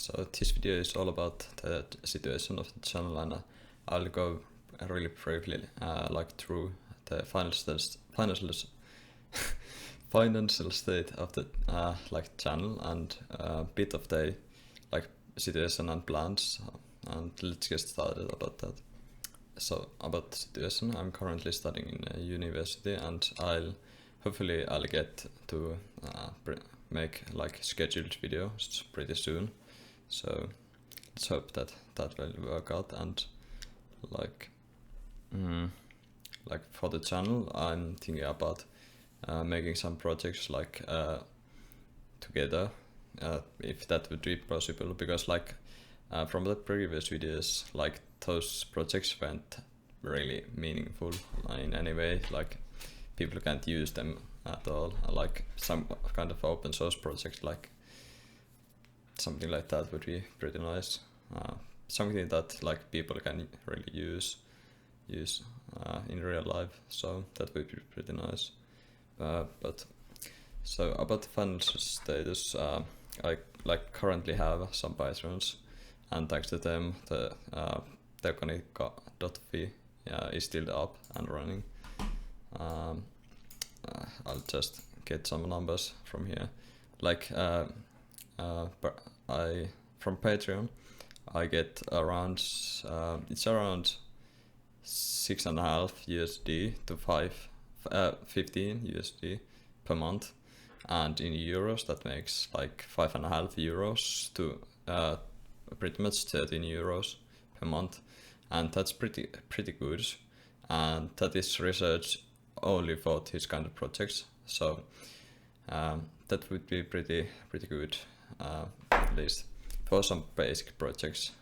So this video is all about the situation of the channel, and I'll go really briefly through the financial state of the channel and a bit of the situation and plans, and let's get started about that. So about the situation, I'm currently studying in a university, and hopefully I'll get to make scheduled videos pretty soon. So let's hope that will work out. And for the channel, I'm thinking about making some projects together, if that would be possible, because from the previous videos, those projects weren't really meaningful in any way. People can't use them at all. Some kind of open source projects, something like that would be pretty nice. Something that people can really use in real life. So that would be pretty nice. But so about the financial status, I currently have some patrons, and thanks to them, the Teukkaniikka.fi is still up and running. I'll just get some numbers from here. From Patreon, I get around it's around 6.5 USD to 15 USD per month, and in euros that makes 5.5 euros to pretty much 13 euros per month, and that's pretty good, and that is research only for these kind of projects. So that would be pretty good, at least for some basic projects.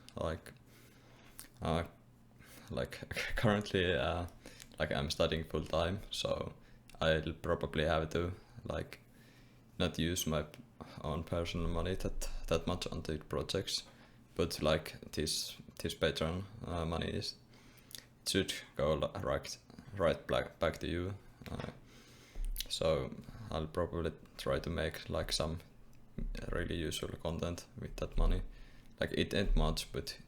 Currently I'm studying full time, so I'll probably have to not use my own personal money that much on the projects, but this Patreon money should go right back to you. So I'll probably try to make some really useful content with that money. It ain't much, but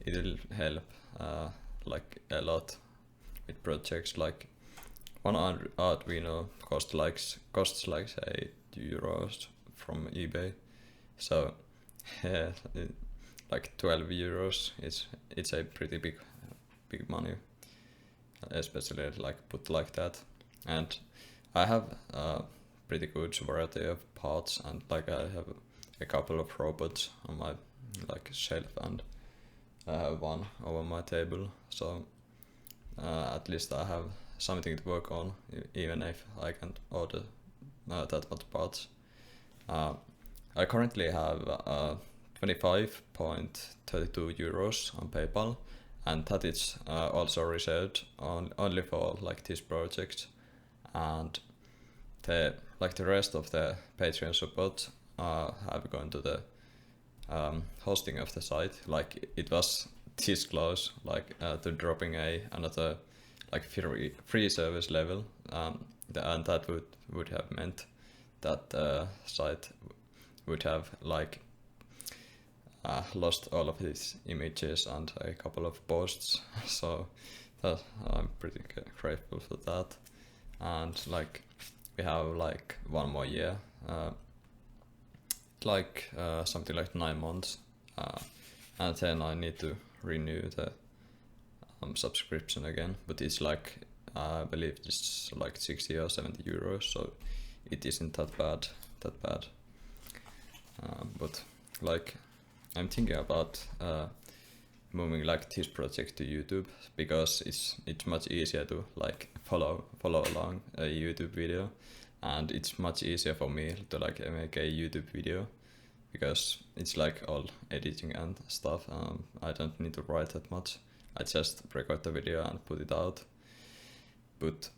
it'll help a lot with projects. One Arduino costs say €8 from eBay. So yeah, 12 euros it's a pretty big money, especially put like that. And I have a pretty good variety of parts, and I have a couple of robots on my shelf, and I have one over my table, so at least I have something to work on, even if I can't order that much parts. I currently have 25.32 euros on PayPal, and that is also reserved only for this project, and the rest of the Patreon support have gone to the hosting of the site. It was this close to dropping another free service level, and that would have meant that the site would have lost all of these images and a couple of posts. So I'm pretty grateful for that. And we have one more year, something like 9 months, and then I need to renew the subscription again, but it's I believe it's 60 or 70 euros, so it isn't that bad. But I'm thinking about moving this project to YouTube, because it's much easier to follow along a YouTube video, and it's much easier for me to make a YouTube video, because it's all editing and stuff. I don't need to write that much. I just record the video and put it out. But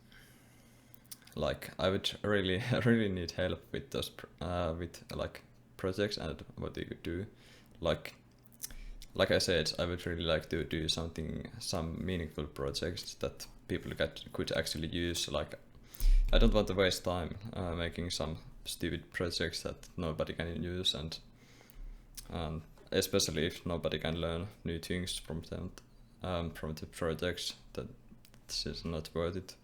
I would really need help with those projects and what you could do. Like I said, I would really like to do some meaningful projects that people could actually use. I don't want to waste time making some stupid projects that nobody can use, and and especially if nobody can learn new things from them, from the projects, that this is not worth it.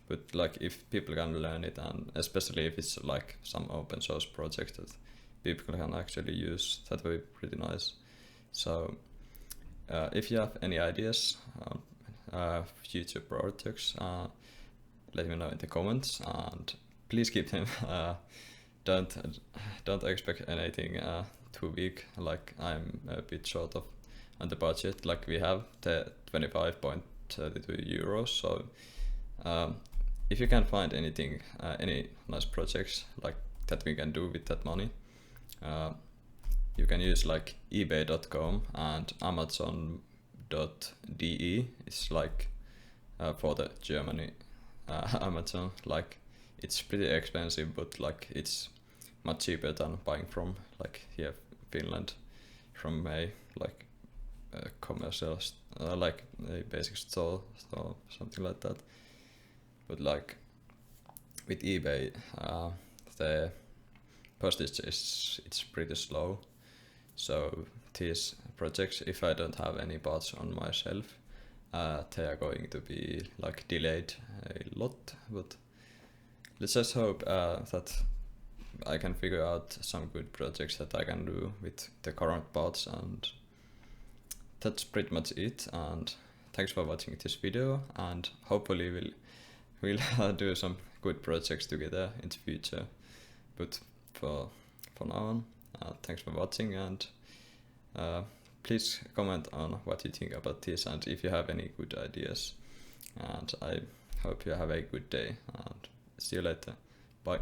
But like if people can learn it, and especially if it's like some open source project that people can actually use, that would be pretty nice. So if you have any ideas on future projects, let me know in the comments, and please keep them. Don't expect anything too big. Like I'm a bit short of on the budget. Like we have the 25.32 euros. So if you can find anything, any nice projects like that we can do with that money, you can use like ebay.com and amazon.de. It's like for the Germany Amazon. Like it's pretty expensive, but like it's much cheaper than buying from like here Finland from a like a commercial like a basic store something like that. But like with eBay, the postage it's pretty slow. So these projects, if I don't have any parts on myself, they are going to be like delayed a lot. But let's just hope that I can figure out some good projects that I can do with the current parts, and that's pretty much it. And thanks for watching this video, and hopefully we'll do some good projects together in the future. But for now on, thanks for watching, and please comment on what you think about this, and if you have any good ideas. And I hope you have a good day, and see you later. Bye.